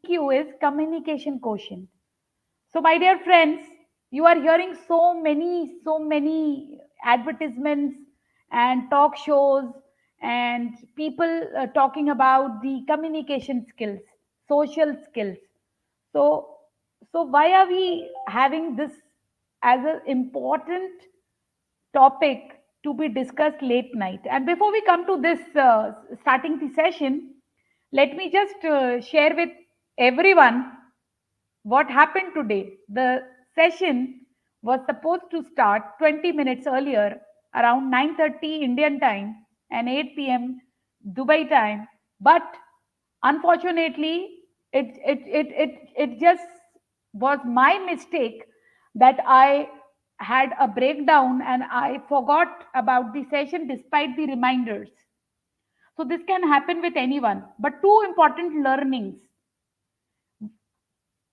CQ is communication quotient. So, my dear friends, you are hearing so many advertisements and talk shows and people talking about the communication skills, social skills. So, so why are we having this as an important topic to be discussed late night? And before we come to this starting the session, let me just share with everyone what happened today. The session was supposed to start 20 minutes earlier, around 9:30 Indian time and 8 p.m. Dubai time, but unfortunately, it just was my mistake that I had a breakdown and I forgot about the session despite the reminders. So this can happen with anyone. But two important learnings.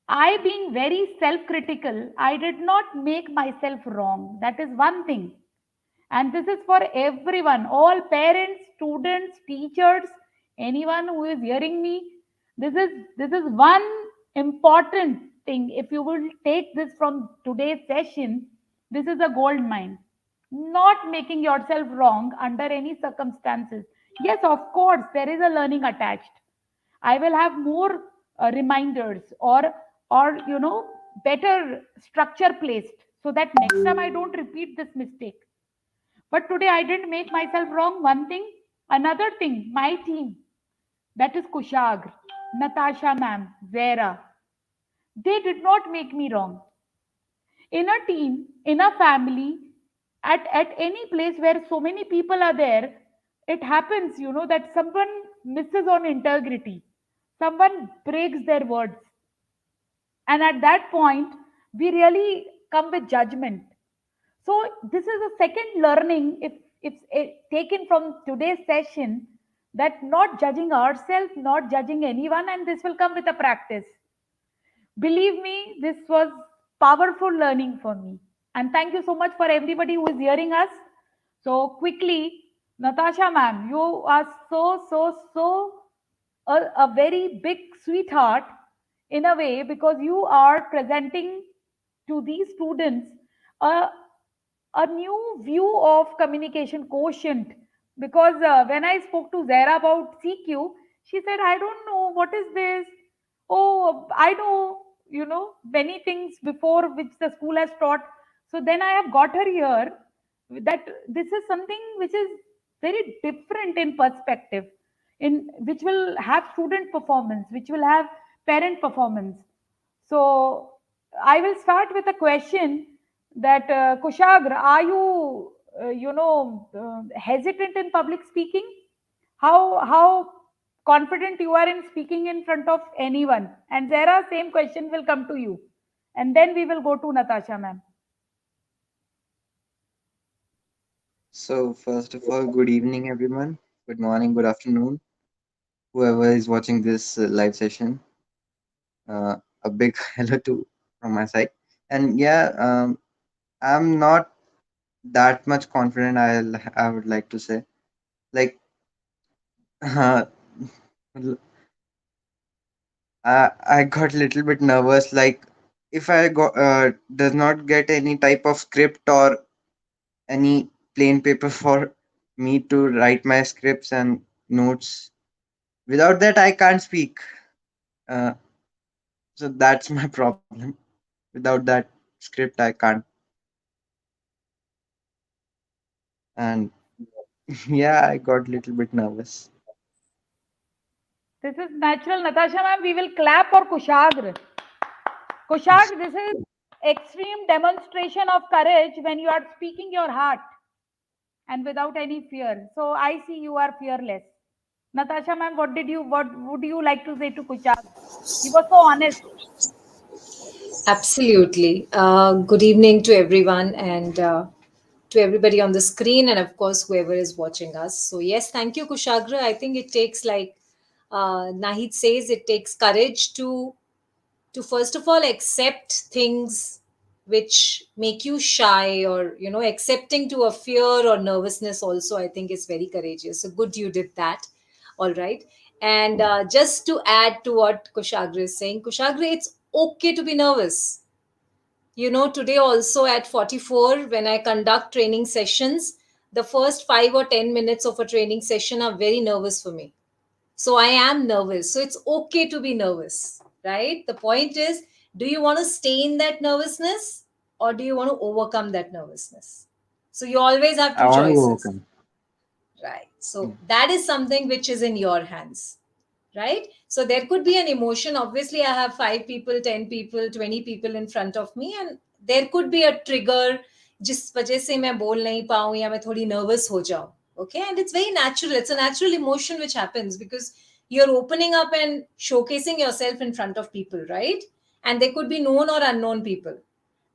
I, being very self critical, I did not make myself wrong. That is one thing. And this is for everyone, all parents, students, teachers, anyone who is hearing me. This is one important thing. If you will take this from today's session, this is a gold mine. Not making yourself wrong under any circumstances. Yes, of course, there is a learning attached. I will have more reminders or better structure placed so that next time I don't repeat this mistake. But today I didn't make myself wrong. One thing, another thing, my team, that is Kushagr, Natasha ma'am, Zera, they did not make me wrong. In a team, in a family, at any place where so many people are there, it happens, that someone misses on integrity. Someone breaks their words. And at that point, we really come with judgment. So this is a second learning, if taken from today's session, that not judging ourselves, not judging anyone, and this will come with a practice. Believe me, this was powerful learning for me. And thank you so much for everybody who is hearing us. So quickly, Natasha ma'am, you are so a very big sweetheart in a way, because you are presenting to these students a, a new view of communication quotient. Because when I spoke to Zara about CQ, she said, I don't know what is this. Oh, I know, many things before which the school has taught. So then I have got her here that this is something which is very different in perspective, in which will have student performance, which will have parent performance. So I will start with a question that Kushagra, are you, hesitant in public speaking? How confident you are in speaking in front of anyone? And Zara, same question will come to you, and then we will go to Natasha, ma'am. So, first of all, good evening, everyone. Good morning, good afternoon, whoever is watching this live session. A big hello to from my side. And yeah, I'm not that much confident. I would like to say, like, I I got a little bit nervous. Like, if I does not get any type of script or any plain paper for me to write my scripts and notes. Without that, I can't speak. Uh, so that's my problem. Without that script, I can't. And yeah, I got a little bit nervous. This is natural, Natasha, ma'am. We will clap for Kushagra. Kushagra, this is extreme demonstration of courage when you are speaking your heart and without any fear. So I see you are fearless. Natasha, ma'am, what would you like to say to Kushagra? He was so honest. Absolutely. Good evening to everyone and to everybody on the screen, and of course, whoever is watching us. So, yes, thank you, Kushagra. I think it takes, like Naheed says, it takes courage to first of all accept things which make you shy, or accepting to a fear or nervousness also, I think is very courageous. So good you did that. All right. And just to add to what Kushagra is saying, Kushagra, it's okay to be nervous. You know, today also at 44, when I conduct training sessions, the first 5 or 10 minutes of a training session are very nervous for me. So I am nervous. So it's okay to be nervous, right? The point is, do you want to stay in that nervousness or do you want to overcome that nervousness? So you always have I two want to choices, overcome. right? So that is something which is in your hands, right? So there could be an emotion. Obviously, I have 5 people, 10 people, 20 people in front of me, and there could be a trigger जिस वजह से मैं बोल नहीं पाऊं या मैं थोड़ी nervous हो जाऊं. Okay, and it's very natural. It's a natural emotion which happens because you're opening up and showcasing yourself in front of people, right? And they could be known or unknown people.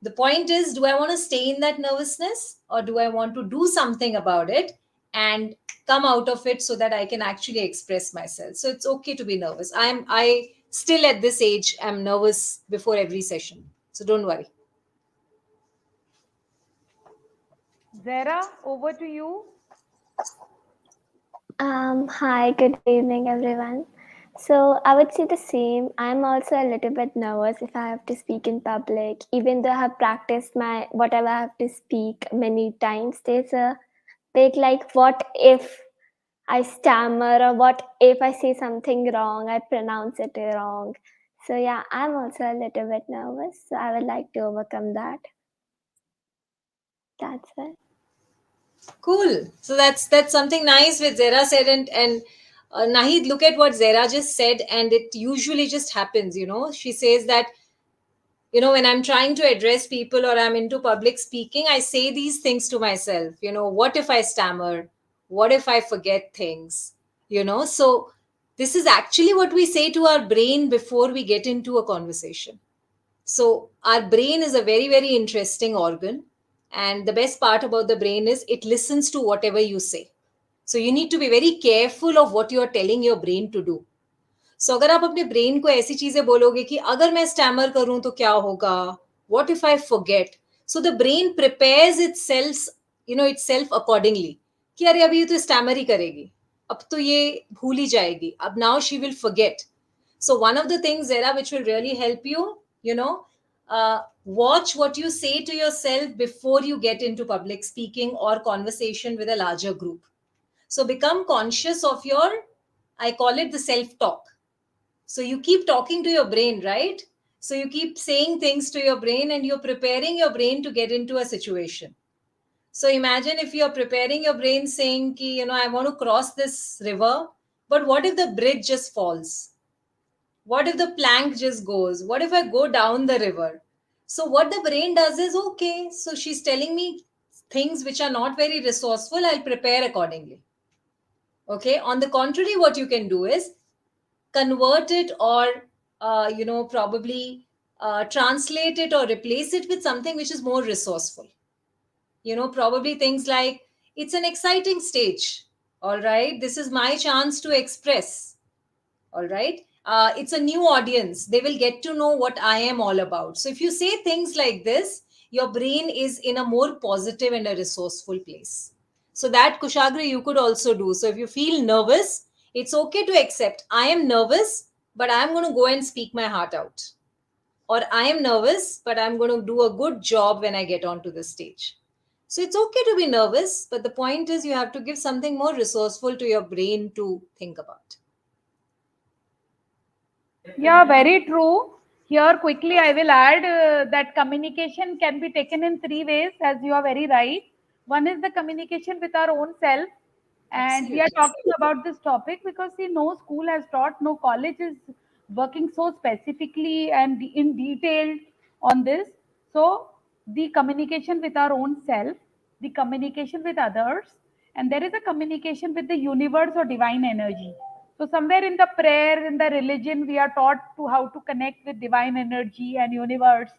The point is, do I want to stay in that nervousness or do I want to do something about it and come out of it so that I can actually express myself? So it's okay to be nervous. I still at this age am nervous before every session. So don't worry. Zara, over to you. Hi, good evening, everyone. So, I would say the same. I'm also a little bit nervous if I have to speak in public, even though I have practiced my whatever I have to speak many times. There's a big like, what if I stammer, or what if I say something wrong, I pronounce it wrong. So, yeah, I'm also a little bit nervous. So, I would like to overcome that. That's it. Cool. So that's something nice with Zara said, and Naheed, look at what Zara just said, and it usually just happens. You know, she says that, you know, when I'm trying to address people or I'm into public speaking, I say these things to myself. You know, what if I stammer? What if I forget things? You know, so this is actually what we say to our brain before we get into a conversation. So our brain is a very, very interesting organ. And the best part about the brain is it listens to whatever you say. So you need to be very careful of what you are telling your brain to do. सो अगर आप अपने brain को ऐसी चीजें बोलोगे कि अगर मैं स्टैमर करूं तो क्या होगा, what if I forget, so the brain prepares itself, you know, itself accordingly कि अरे अभी ये तो स्टैमर ही करेगी, अब तो ये भूल ही जाएगी, अब now she will forget. So one of the things, Zara, which will really help you, you know, watch what you say to yourself before you get into public speaking or conversation with a larger group. So become conscious of your, I call it the self talk. So you keep talking to your brain, right? So you keep saying things to your brain and you're preparing your brain to get into a situation. So imagine if you're preparing your brain saying, ki, you know, I want to cross this river, but what if the bridge just falls? What if the plank just goes? What if I go down the river? So what the brain does is, okay, so she's telling me things which are not very resourceful, I'll prepare accordingly. Okay. On the contrary, what you can do is convert it or you know, probably translate it or replace it with something which is more resourceful. You know, probably things like, it's an exciting stage, all right, this is my chance to express, all right, it's a new audience, they will get to know what I am all about. So if you say things like this, your brain is in a more positive and a resourceful place. So that, Kushagra, you could also do. So if you feel nervous, it's okay to accept, I am nervous, but I'm going to go and speak my heart out. Or I am nervous, but I'm going to do a good job when I get onto the stage. So it's okay to be nervous, but the point is you have to give something more resourceful to your brain to think about. Yeah, very true. Here, quickly, I will add that communication can be taken in three ways, as you are very right. One is the communication with our own self, and we are Absolutely. talking about this topic because see, no school has taught, no college is working so specifically and in detail on this. So, the communication with our own self, the communication with others, and there is a communication with the universe or divine energy. So somewhere in the prayer, in the religion, we are taught to how to connect with divine energy and universe.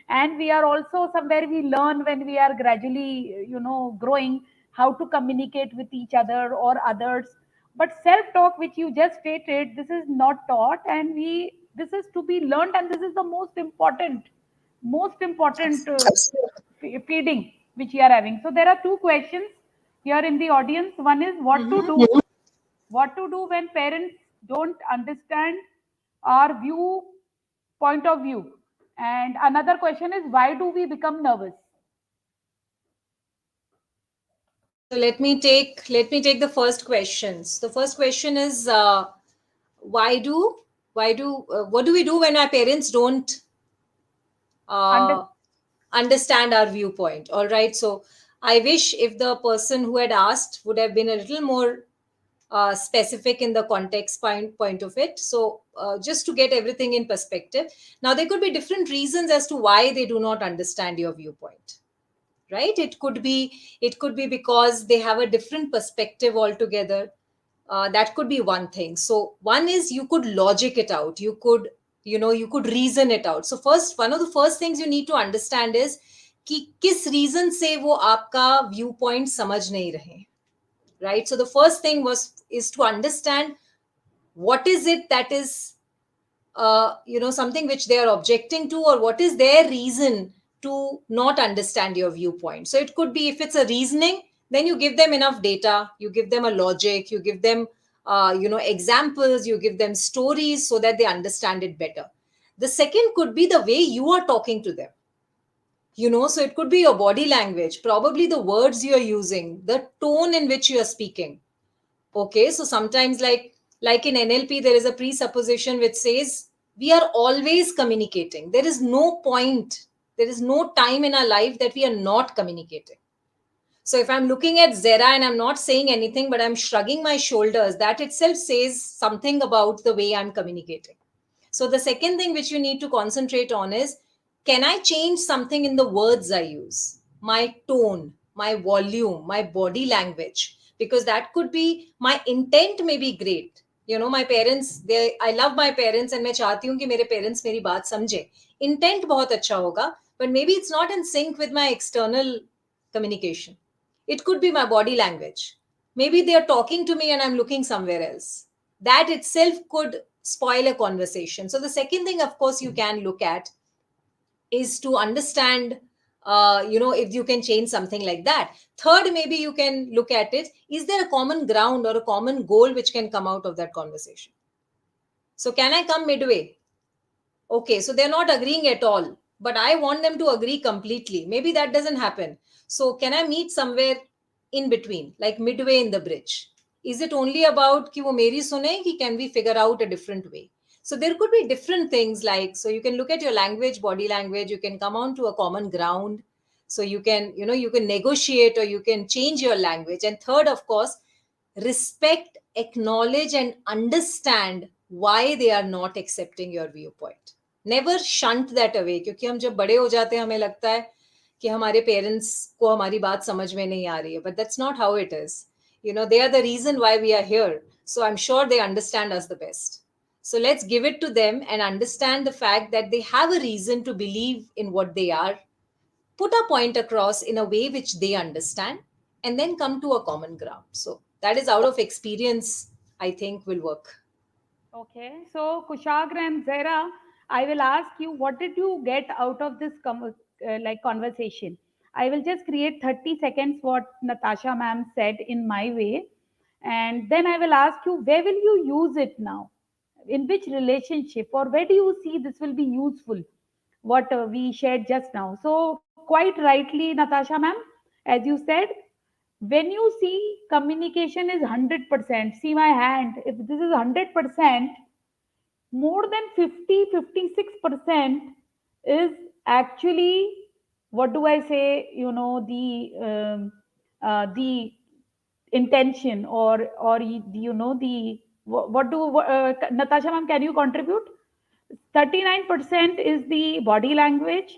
And we are also somewhere we learn when we are gradually, growing how to communicate with each other or others. But self-talk, which you just stated, this is not taught, and this is to be learned, and this is the most important feeding which we are having. So there are two questions here in the audience. One is what to do when parents don't understand our view point of view. And another question is, why do we become nervous? So let me take the first questions. The first question is, why do what do we do when our parents don't Under uh, understand our viewpoint? All right. So I wish if the person who had asked would have been a little more specific in the context point of it. So just to get everything in perspective, now there could be different reasons as to why they do not understand your viewpoint. Right? It could be because they have a different perspective altogether. That could be one thing. So one is, you could logic it out, you could reason it out. So first, one of the first things you need to understand is कि किस reason से वो आपका viewpoint समझ नहीं रहे. Right? So the first thing is to understand what is it that is something which they are objecting to, or what is their reason to not understand your viewpoint. So it could be, if it's a reasoning, then you give them enough data, you give them a logic, you give them examples, you give them stories so that they understand it better. The second could be the way you are talking to them. So it could be your body language, probably the words you are using, the tone in which you are speaking. Okay, so sometimes, like in NLP, there is a presupposition which says we are always communicating. There is no point, there is no time in our life that we are not communicating. So if I'm looking at Zera and I'm not saying anything, but I'm shrugging my shoulders, that itself says something about the way I'm communicating. So the second thing which you need to concentrate on is, can I change something in the words I use? My tone, my volume, my body language. Because that could be, my intent may be great. My parents, I love my parents and मैं चाहती हूँ कि मेरे parents मेरी बात समझें. Intent बहुत अच्छा होगा, but maybe it's not in sync with my external communication. It could be my body language. Maybe they are talking to me and I'm looking somewhere else. That itself could spoil a conversation. So, the second thing, of course, you can look at is to understand, if you can change something like that. Third, maybe you can look at it, is there a common ground or a common goal which can come out of that conversation? So, can I come midway? Okay, so they're not agreeing at all, but I want them to agree completely. Maybe that doesn't happen. So, can I meet somewhere in between, like midway in the bridge? Is it only about कि वो मेरी सुने, कि can we figure out a different way? So there could be different things, like, so you can look at your language, body language, you can come on to a common ground. So you can negotiate, or you can change your language. And third, of course, respect, acknowledge, and understand why they are not accepting your viewpoint. Never shunt that away, क्योंकि हम जब बड़े हो जाते हैं हमें लगता है कि हमारे पेरेंट्स को हमारी बात समझ में नहीं आ रही है, but that's not how it is. They are the reason why we are here, so I'm sure they understand us the best. So let's give it to them and understand the fact that they have a reason to believe in what they are, put a point across in a way which they understand, and then come to a common ground. So that is, out of experience, I think will work. Okay, so Kushagra and Zara, I will ask you, what did you get out of this conversation? I will just create 30 seconds what Natasha ma'am said in my way, and then I will ask you, where will you use it now? In which relationship, or where do you see this will be useful? What we shared just now. So, quite rightly, Natasha ma'am, as you said, when you see communication is 100%, see my hand, if this is 100%, more than 50-56% is actually, what do I say, the intention, or the what do Natasha ma'am, can you contribute? 39% is the body language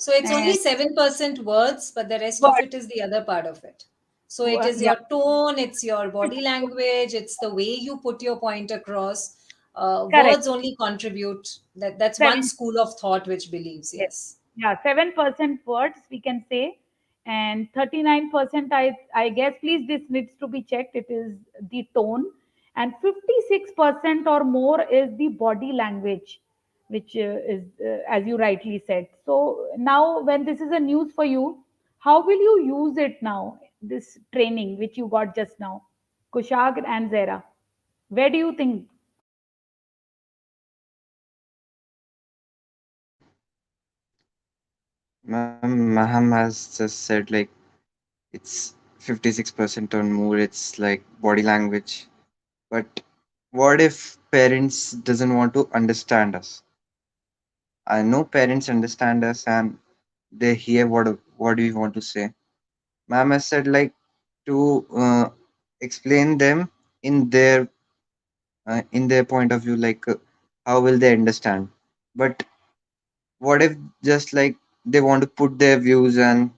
So it's only and 7% words, but the rest of word. it is the other part of it. So it is Yeah, your tone, it's your body language, it's the way you put your point across. correct. Words only contribute. That's one 7. school of thought which believes, Yes. yes. Yeah, 7% words we can say, and 39%, I guess, please, this needs to be checked. It is the tone, and 56% or more is the body language, which is, as you rightly said. So now, when this is a news for you, how will you use it now, this training which you got just now? Kushag and Zera. Where do you think? Ma'am has just said like it's 56% or more. It's like body language. But what if parents doesn't want to understand us? I know parents understand us and they hear what we want to say. Ma'am has said like to explain them in their point of view, like how will they understand? But what if just like they want to put their views and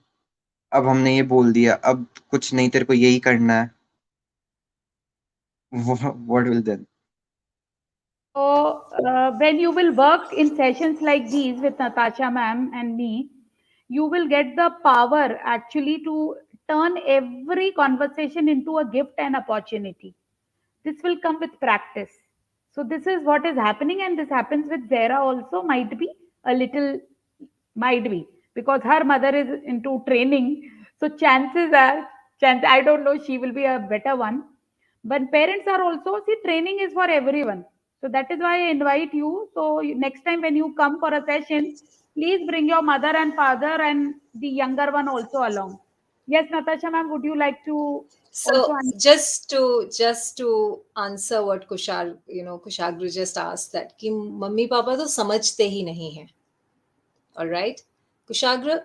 अब हमने ये बोल दिया अब कुछ नहीं तेरे को यही करना है what will then? So, when you will work in sessions like these with Natasha ma'am and me, you will get the power actually to turn every conversation into a gift and opportunity. This will come with practice. So, this is what is happening, and this happens with Zara also, might be a little, might be because her mother is into training. So, chances are, I don't know, she will be a better one. But parents are also, see, training is for everyone. So that is why I invite you. So next time when you come for a session, please bring your mother and father and the younger one also along. Yes, Natasha ma'am, would you like to also? So just to answer what Kushagra just asked, that कि mummy papa तो समझते ही नहीं है. All right, Kushagra,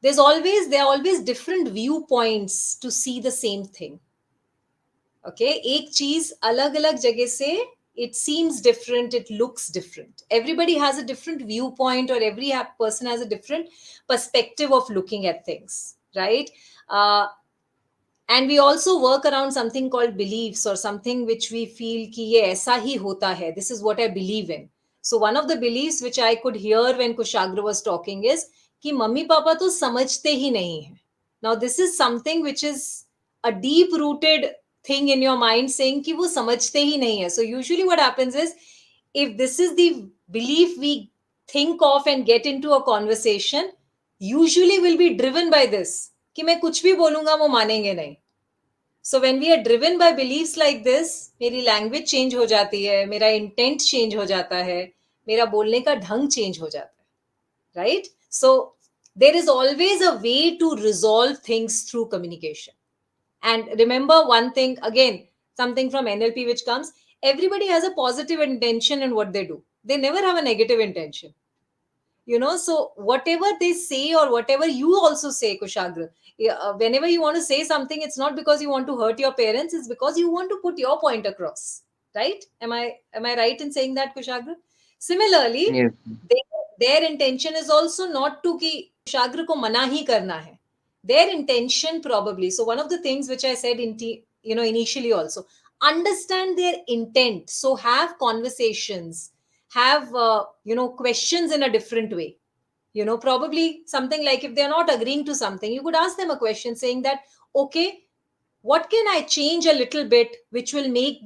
there are always different viewpoints to see the same thing. Okay, एक चीज अलग अलग जगह से it seems different, it looks different. Everybody has a different viewpoint, or every person has a different perspective of looking at things, right? And we also work around something called beliefs, or something which we feel कि ये ऐसा ही होता है, this is what I believe in. So one of the beliefs which I could hear when Kushagra was talking is कि mummy papa तो समझते ही नहीं है. Now this is something which is a deep rooted thing in your mind, saying कि वो समझते ही नहीं है. So usually what happens is, if this is the belief we think of and get into a conversation, usually will be driven by this कि मैं कुछ भी बोलूंगा वो मानेंगे नहीं. So when we are driven by beliefs like this, मेरी language change हो जाती है, मेरा intent change हो जाता है, मेरा बोलने का ढंग change हो जाता है, right? So there is always a way to resolve things through communication. And remember one thing again, something from NLP which comes: everybody has a positive intention in what they do. They never have a negative intention. So whatever they say, or whatever you also say, Kushagra, whenever you want to say something, it's not because you want to hurt your parents, it's because you want to put your point across, right? Am I right in saying that, Kushagra? Similarly, Yes. their intention is also not to ki Kushagra ko mana hi karna hai. Their intention probably, so one of the things which I said initially also, understand their intent. So have conversations, have questions in a different way. Probably something like, if they're not agreeing to something, you could ask them a question saying that, okay, what can I change a little bit which will make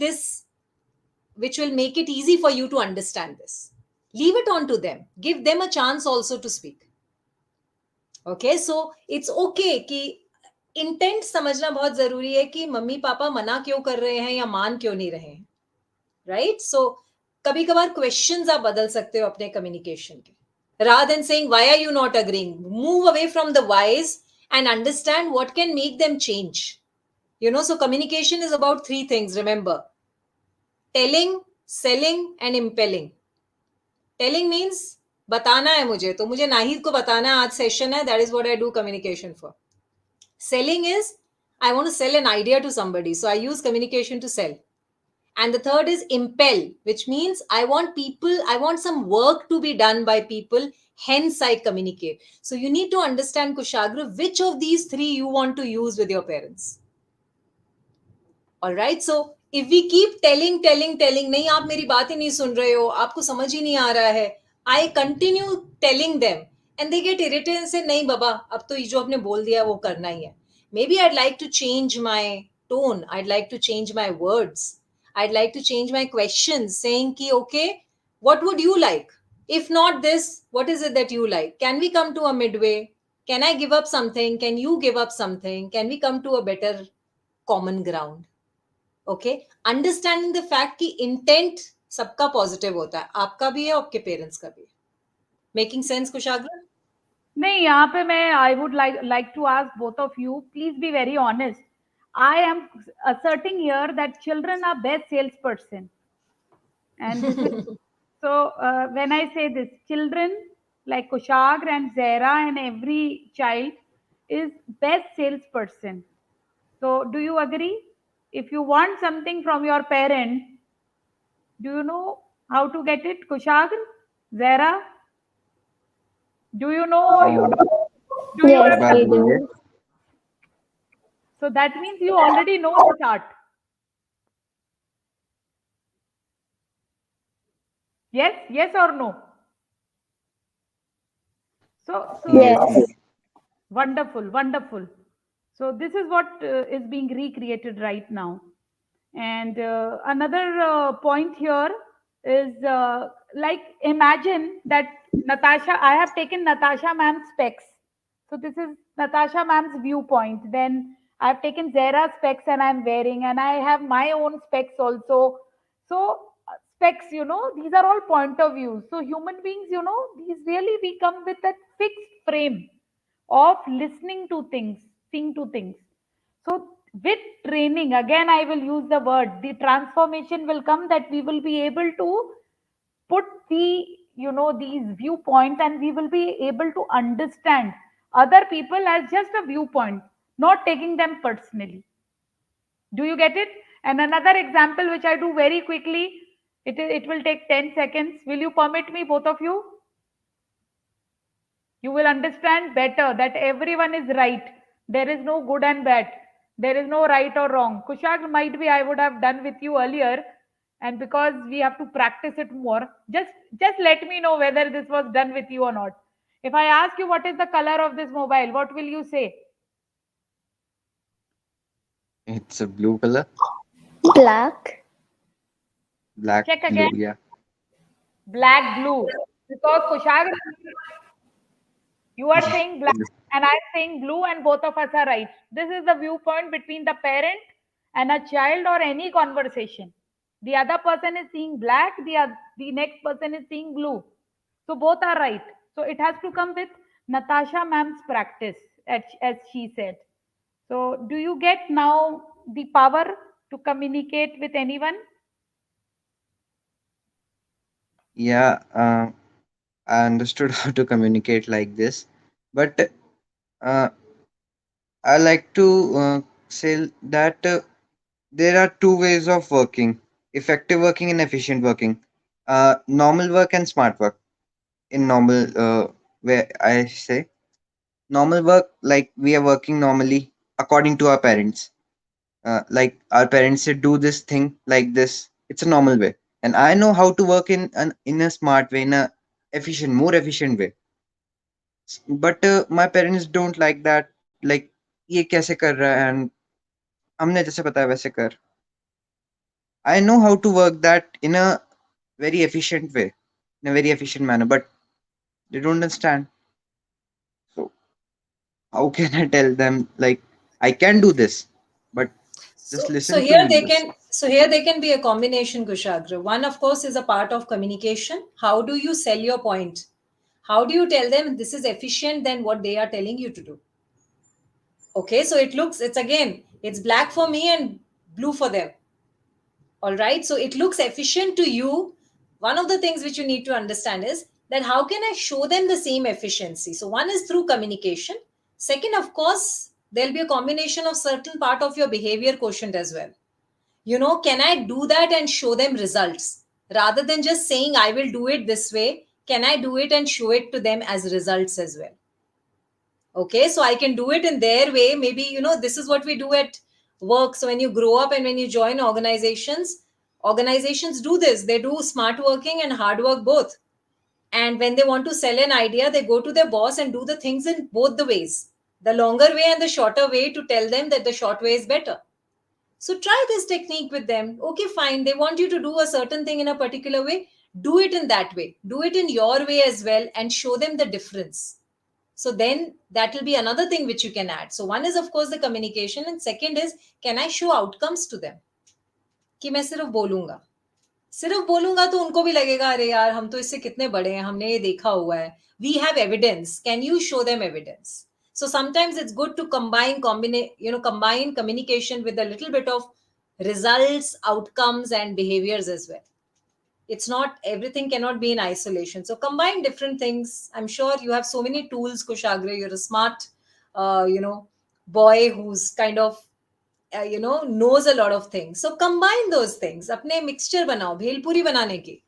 it easy for you to understand this? Leave it on to them, give them a chance also to speak. Okay, so it's okay कि intent समझना बहुत जरूरी है कि mummy papa मना क्यों कर रहे हैं या मान क्यों नहीं रहे हैं, राइट? सो कभी कभार क्वेश्चंस आप बदल सकते हो अपने कम्युनिकेशन के. Rather than saying why are you not agreeing, move away from the whys and understand what can make them change. So communication is about three things, remember: telling, selling and impelling. Telling means बताना है मुझे, तो मुझे नाहिद को बताना है आज session है, that is what I do communication for. Selling is, I want to sell an idea to somebody, so I use communication to sell. And the third is impel, which means I want some work to be done by people, hence I communicate. So you need to understand, Kushagra, which of these three you want to use with your parents. All right, so if we keep telling, नहीं आप मेरी बात ही नहीं सुन रहे हो, आपको समझ ही नहीं आ रहा है, I continue telling them and they get irritated and say, नहीं बाबा, अब तो ये जो आपने बोल दिया वो करना ही है. Maybe I'd like to change my tone, I'd like to change my words, I'd like to change my questions, saying ki, okay, what would you like? If not this, what is it that you like? Can we come to a midway? Can I give up something? Can you give up something? Can we come to a better common ground? Okay, understanding the fact कि intent सबका positive होता है, आपका भी है, आपके parents का भी है. Making sense, Kushagra? नहीं, यहाँ पे मैं I would like to ask both of you, please be very honest. I am asserting here that children are best salesperson, and this is so. When I say this, children like Kushagra and Zara and every child is best salesperson. So, do you agree? If you want something from your parent, do you know how to get it, Kushagra, Zara? Do you know or you don't? Do you Yes, have we done? Probably, yes. do. So that means you already know this art. Yes, yes or no? So Yes, Yes. yes. wonderful, wonderful. So this is what is being recreated right now. And another point here is like imagine that Natasha, I have taken Natasha ma'am's specs. So this is Natasha ma'am's viewpoint. Then I've taken Zara's specs and I'm wearing, and I have my own specs also. So specs, these are all point of views. So human beings, these really we come with a fixed frame of listening to things, seeing to things. So with training, again, I will use the word, the transformation will come that we will be able to put these viewpoints, and we will be able to understand other people as just a viewpoint, not taking them personally. Do you get it? And another example, which I do very quickly, it will take 10 seconds. Will you permit me, both of you? You will understand better that everyone is right. There is no good and bad. There is no right or wrong. Kushag, might be I would have done with you earlier, and because we have to practice it more, just let me know whether this was done with you or not. If I ask you what is the color of this mobile, what will you say? It's a blue color. Black. Black, Check blue, again. yeah. Black, blue. Because Kushag, you are saying black and I'm saying blue, and both of us are right. This is the viewpoint between the parent and a child or any conversation. The other person is seeing black, the next person is seeing blue. So both are right. So it has to come with Natasha ma'am's practice, as she said. So do you get now the power to communicate with anyone? Yeah, I understood how to communicate like this. But I like to say that there are two ways of working: effective working and efficient working. Normal work and smart work. In normal, where I say normal work, like we are working normally according to our parents. Like our parents say, do this thing like this. It's a normal way, and I know how to work in a smart way, in a more efficient way. But my parents don't like that. Like ये कैसे कर रहा है and हमने जैसे बताया वैसे कर. I know how to work that in a very efficient way, in a very efficient manner, but they don't understand. So how can I tell them like I can do this, but just So listen to here me. they can, be a combination, Kushagra. One, of course, is a part of communication. How do you sell your point? How do you tell them this is efficient than what they are telling you to do? Okay, so it's black for me and blue for them. All right, so it looks efficient to you. One of the things which you need to understand is that how can I show them the same efficiency? So one is through communication. Second, of course, there'll be a combination of certain part of your behavior quotient as well. Can I do that and show them results rather than just saying I will do it this way? Can I do it and show it to them as results as well? Okay, so I can do it in their way. Maybe this is what we do at work. So when you grow up and when you join organizations do this. They do smart working and hard work both. And when they want to sell an idea, they go to their boss and do the things in both the ways, the longer way and the shorter way, to tell them that the short way is better. So try this technique with them. Okay, fine, they want you to do a certain thing in a particular way. Do it in that way, do it in your way as well, and show them the difference. So then that will be another thing which you can add. So one is, of course, the communication, and second is, can I show outcomes to them? कि मैं सिर्फ बोलूंगा तो उनको भी लगेगा अरे यार हम तो इससे कितने बड़े हैं, हमने ये देखा हुआ है. We have evidence. Can you show them evidence? So sometimes it's good to combine communication with a little bit of results, outcomes, and behaviors as well. It's not, everything cannot be in isolation. So combine different things. I'm sure you have so many tools, Kushagra. You're a smart, boy who's kind of knows a lot of things. So combine those things. अपने mixture बनाओ. भेलपूरी बनाने की.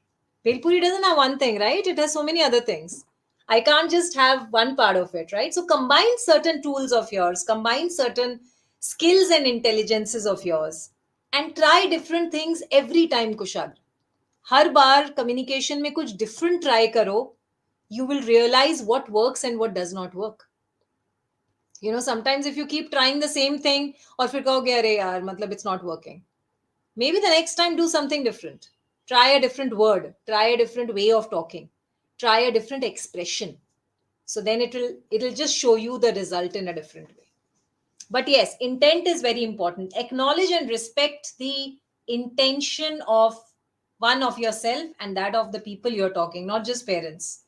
भेलpuri doesn't have one thing, right? It has so many other things. I can't just have one part of it, right? So combine certain tools of yours, combine certain skills and intelligences of yours, and try different things every time, Kushag. Her bar communication में कुछ different try करो. You will realize what works and what does not work. Sometimes if you keep trying the same thing, और फिर कहोगे अरे यार मतलब it's not working. Maybe the next time do something different. Try a different word, try a different way of talking, try a different expression. So then it'll just show you the result in a different way. But yes, intent is very important. Acknowledge and respect the intention of one of yourself and that of the people you're talking, not just parents.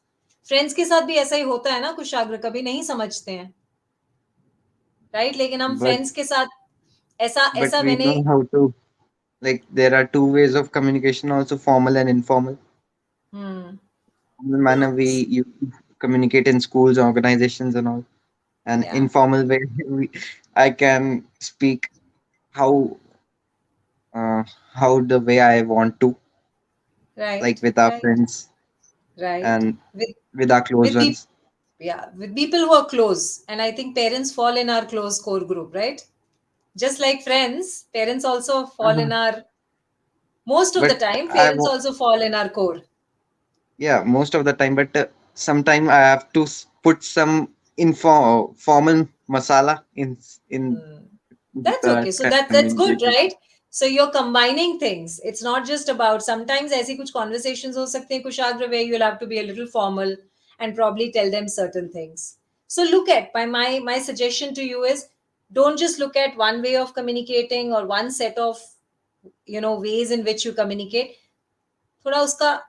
Friends के साथ भी ऐसा ही होता है ना कुशाग्र, कभी नहीं समझते हैं, राइट? लेकिन हम but फ्रेंड्स के साथ ऐसा but ऐसा we मैंने. know how to, like, there are two ways of communication also, formal and informal. Hmm. Formal manner, we you communicate in schools, organizations, and all. And Yeah. informal way, I can speak how uh, how the way I want to, like Right. with our Right. friends Right. and With with our close with people, ones. yeah, with people who are close. And I think parents fall in our close core group, right? Just like friends, parents also fall Uh-huh. in our, most of the But time, parents also fall in our core. yeah, most of the time. But sometime I have to put some formal masala in Hmm. That's the okay. So that's good, communication. right? So you're combining things. It's not just about, sometimes ऐसी कुछ conversations हो सकते हैं कुशाग्र, where you'll have to be a little formal and probably tell them certain things. So look at, my suggestion to you is, don't just look at one way of communicating or one set of ways in which you communicate. थोड़ा उसका,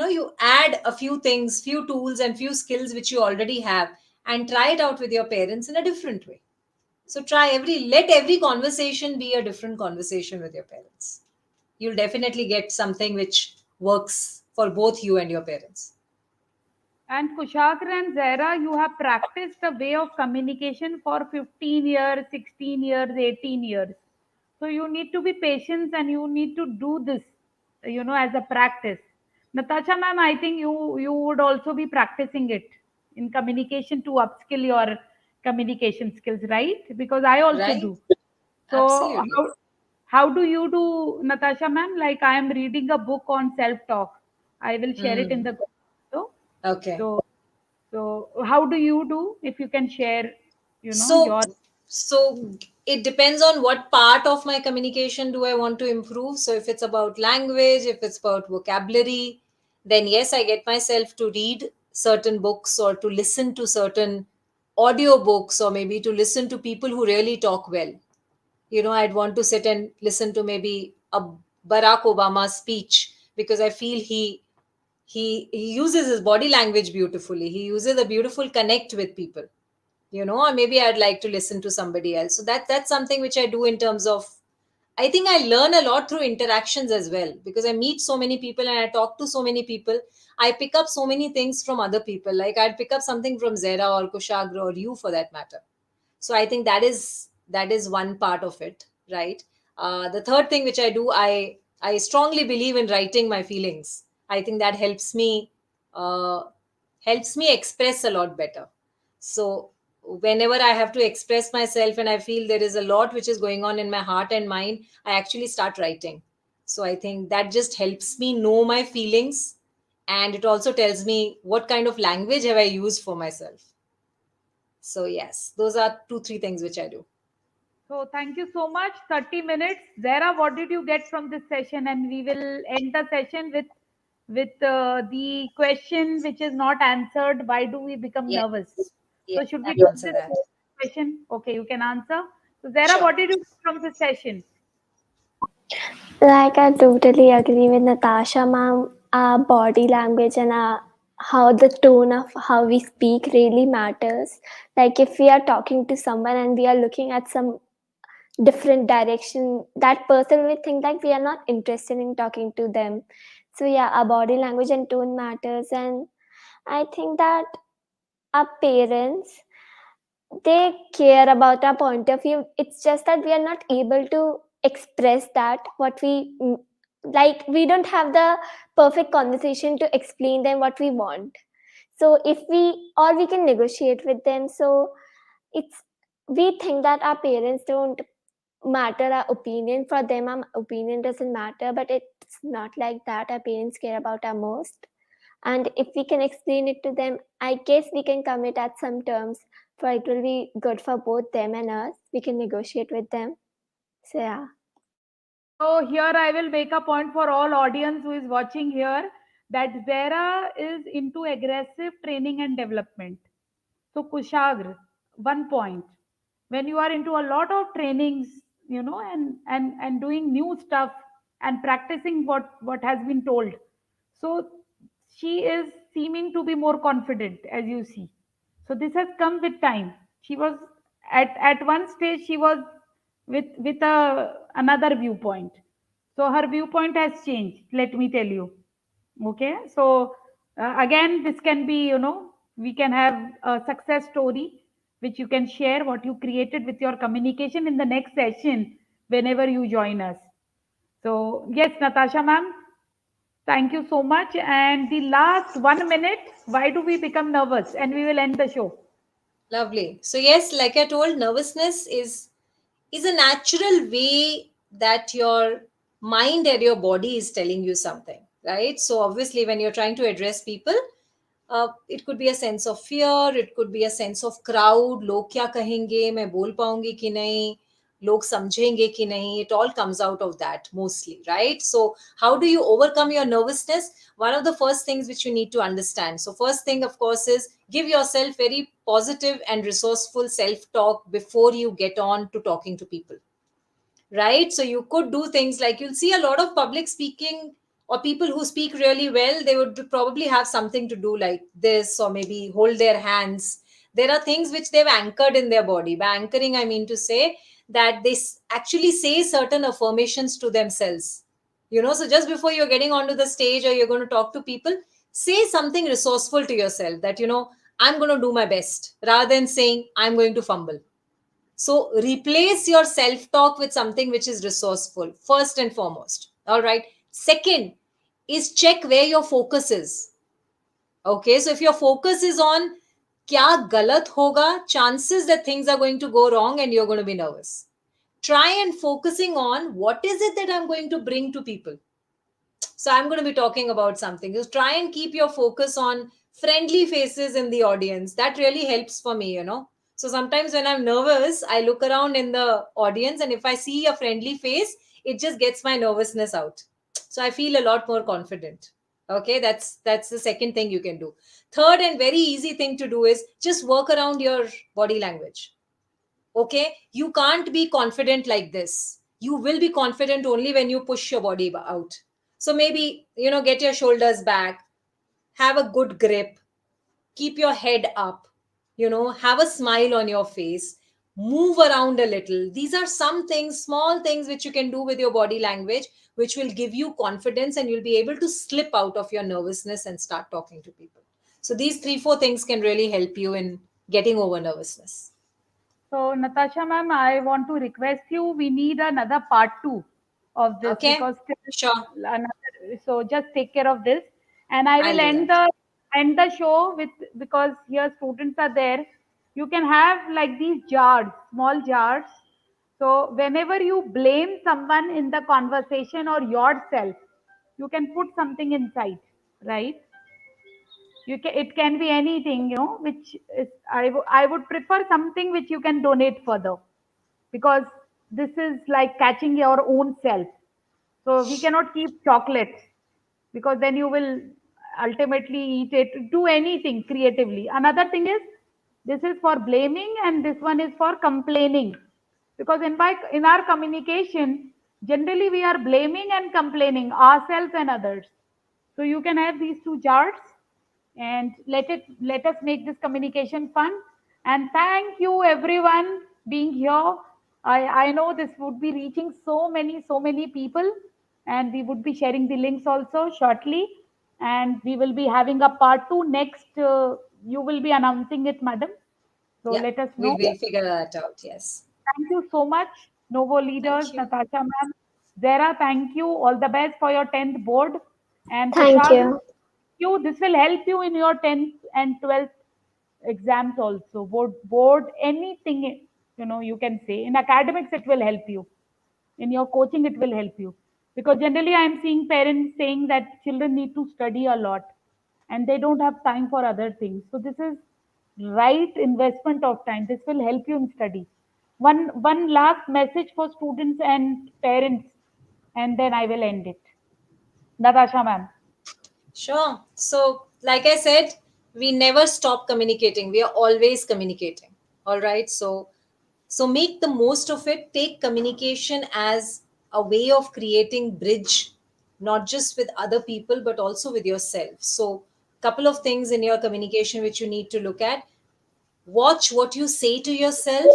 you add a few things, few tools and few skills which you already have, and try it out with your parents in a different way. So let every conversation be a different conversation with your parents. You'll definitely get something which works for both you and your parents. And Kushagra and Zara, you have practiced a way of communication for 15 years, 16 years, 18 years. So you need to be patient and you need to do this, as a practice. Natasha ma'am, I think you would also be practicing it in communication to upskill your communication skills, right? Because I also Right? do. So Absolutely. how do you do, Natasha ma'am? Like I am reading a book on self-talk. I will share it in Mm. the group. Okay. So so how do you do? If you can share, So, your. so it depends on what part of my communication do I want to improve. So if it's about language, if it's about vocabulary, then yes, I get myself to read certain books or to listen to certain audio books, or maybe to listen to people who really talk well. I'd want to sit and listen to maybe a Barack Obama speech, because I feel he uses his body language beautifully. He uses a beautiful connect with people, or maybe I'd like to listen to somebody else. So that's something which I do in terms of, I think I learn a lot through interactions as well, because I meet so many people and I talk to so many people. I pick up so many things from other people. Like I'd pick up something from Zera or Kushagra or you for that matter. So I think that is one part of it, right? The third thing which I do, I strongly believe in writing my feelings. I think that uh, helps me express a lot better. So whenever I have to express myself and I feel there is a lot which is going on in my heart and mind, I actually start writing. So I think that just helps me know my feelings, and it also tells me what kind of language have I used for myself. So yes, those are 2 3 things which I do. So thank you so much. 30 minutes. Zara, what did you get from this session? And we will end the session with the question which is not answered. Why do we become Yes, nervous? So yes, should we I'll take answer this that. question? Okay, you can answer. So Zara, Sure. what did you get from this session? Like I totally agree with Natasha, ma'am. Our body language and how the tone of how we speak really matters. Like if we are talking to someone and we are looking at some different direction, that person will think like we are not interested in talking to them. So yeah, our body language and tone matters, and I think that our parents, they care about our point of view. It's just that we are not able to express that what we like. We don't have the perfect conversation to explain them what we want. So if we, or we can negotiate with them. So it's, we think that our parents don't matter, our opinion for them, our opinion doesn't matter, but it's not like that. Our parents care about our most, and if we can explain it to them, I guess we can commit at some terms for it will be good for both them and us. We can negotiate with them. So yeah. So here I will make a point for all audience who is watching here that Zara is into aggressive training and development. So Kushagra, one point. When you are into a lot of trainings, and doing new stuff and practicing what has been told. So she is seeming to be more confident, as you see. So this has come with time. She was at one stage she was with a another viewpoint. So her viewpoint has changed. Let me tell you. Okay, so again, this can be, we can have a success story which you can share what you created with your communication in the next session whenever you join us. So yes, Natasha ma'am, thank you so much. And the last 1 minute, why do we become nervous? And we will end the show. Lovely. So yes, like I told, nervousness is a natural way that your mind and your body is telling you something, right? So obviously, when you're trying to address people, it could be a sense of fear, it could be a sense of crowd, log kya kahenge, मैं बोल पाऊंगी कि नहीं, लोग समझेंगे कि नहीं. It all comes out of that mostly, right? So how do you overcome your nervousness? One of the first things which you need to understand, so first thing of course is give yourself very positive and resourceful self talk before you get on to talking to people, right? So you could do things like, you'll see a lot of public speaking or people who speak really well, they would probably have something to do like this, or maybe hold their hands. There are things which they've anchored in their body. By anchoring, I mean to say that they actually say certain affirmations to themselves. So just before you're getting onto the stage or you're going to talk to people, say something resourceful to yourself that, I'm going to do my best, rather than saying, I'm going to fumble. So replace your self talk with something which is resourceful, first and foremost. All right. Second is check where your focus is. Okay. So if your focus is on kya galat hoga, chances that things are going to go wrong and you're going to be nervous. Try and focusing on what is it that I'm going to bring to people. So I'm going to be talking about something. Just try and keep your focus on friendly faces in the audience. That really helps for me. So sometimes when I'm nervous, I look around in the audience, and if I see a friendly face, it just gets my nervousness out. So I feel a lot more confident. Okay, that's the second thing you can do. Third and very easy thing to do is just work around your body language. Okay, you can't be confident like this. You will be confident only when you push your body out. So maybe, get your shoulders back, have a good grip, keep your head up, have a smile on your face, move around a little. These are some things, small things which you can do with your body language, which will give you confidence, and you'll be able to slip out of your nervousness and start talking to people. So these 3 4 things can really help you in getting over nervousness. So, Natasha ma'am, I want to request you. We need another part two of this Okay, because sure, still another. So just take care of this, and I will I'll do that. end the show with, because here students are there. You can have like these jars, small jars. So whenever you blame someone in the conversation or yourself, you can put something inside, right? It can be anything, which is I would prefer something which you can donate further, because this is like catching your own self. So we cannot keep chocolates, because then you will ultimately eat it. Do anything creatively. Another thing is, this is for blaming and this one is for complaining, because in our communication Generally, we are blaming and complaining ourselves and others. So you can have these two charts and let us make this communication fun. And thank you everyone being here. I know this would be reaching so many people, and we would be sharing the links also shortly. And we will be having a part two next. You will be announcing it, madam. So Yeah, let us know. we'll figure that out. Yes. Thank you so much, Novo Leaders, Thank you. Natasha ma'am. Zara, thank you. All the best for your 10th board. And Thank Kushagra, you. you, this will help you in your 10th and 12th exams also. Board, anything, you can say. In academics, it will help you. In your coaching, it will help you. Because generally, I am seeing parents saying that children need to study a lot and they don't have time for other things. So this is right investment of time. This will help you in study. One last message for students and parents, and then I will end it. Natasha ma'am. Sure. So, like I said, we never stop communicating. We are always communicating. All right. So make the most of it. Take communication as a way of creating bridge, not just with other people, but also with yourself. So, couple of things in your communication which you need to look at. Watch what you say to yourself.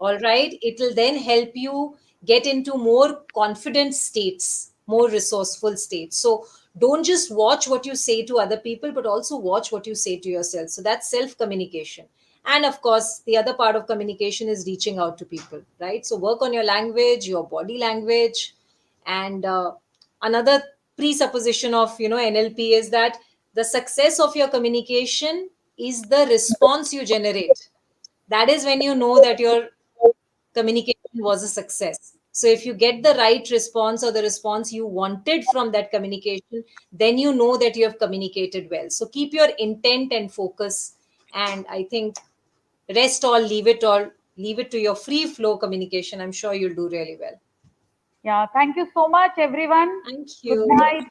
All right, it will then help you get into more confident states, more resourceful states. So don't just watch what you say to other people, but also watch what you say to yourself. So that's self communication. And of course, the other part of communication is reaching out to people, right? So work on your language, your body language. And another presupposition of NLP is that the success of your communication is the response you generate. That is when you know that your communication was a success. So if you get the right response, or the response you wanted from that communication, then you know that you have communicated well. So keep your intent and focus. And I think rest all, leave it to your free flow communication. I'm sure you'll do really well. Yeah, thank you so much, everyone. Thank Good you. night.